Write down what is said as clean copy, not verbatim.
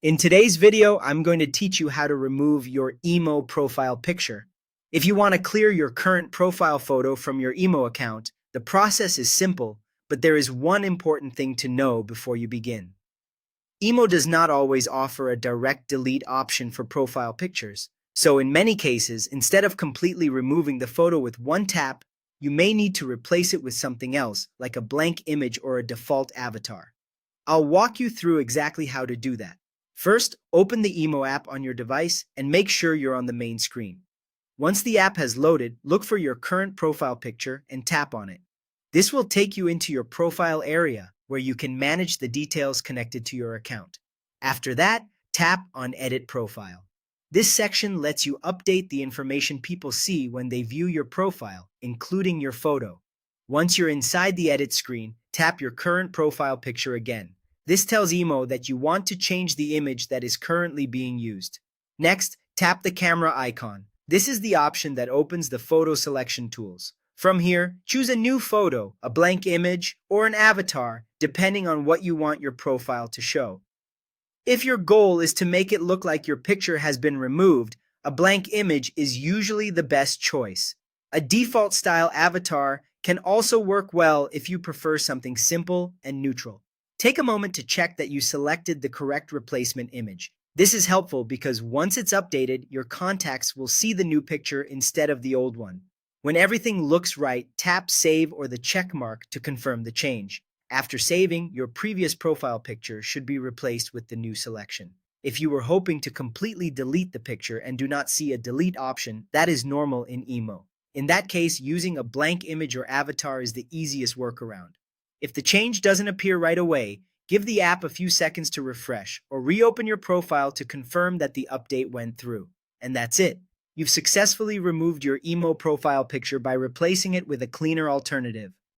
In today's video, I'm going to teach you how to remove your emo profile picture. If you want to clear your current profile photo from your emo account, the process is simple, but there is one important thing to know before you begin. Emo does not always offer a direct delete option for profile pictures, so in many cases, instead of completely removing the photo with one tap, you may need to replace it with something else, like a blank image or a default avatar. I'll walk you through exactly how to do that. First, open the Emo app on your device and make sure you're on the main screen. Once the app has loaded, look for your current profile picture and tap on it. This will take you into your profile area where you can manage the details connected to your account. After that, tap on Edit Profile. This section lets you update the information people see when they view your profile, including your photo. Once you're inside the edit screen, tap your current profile picture again. This tells Emo that you want to change the image that is currently being used. Next, tap the camera icon. This is the option that opens the photo selection tools. From here, choose a new photo, a blank image, or an avatar, depending on what you want your profile to show. If your goal is to make it look like your picture has been removed, a blank image is usually the best choice. A default style avatar can also work well if you prefer something simple and neutral. Take a moment to check that you selected the correct replacement image. This is helpful because once it's updated, your contacts will see the new picture instead of the old one. When everything looks right, tap Save or the check mark to confirm the change. After saving, your previous profile picture should be replaced with the new selection. If you were hoping to completely delete the picture and do not see a delete option, that is normal in Emo. In that case, using a blank image or avatar is the easiest workaround. If the change doesn't appear right away, give the app a few seconds to refresh or reopen your profile to confirm that the update went through. And that's it. You've successfully removed your Emo profile picture by replacing it with a cleaner alternative.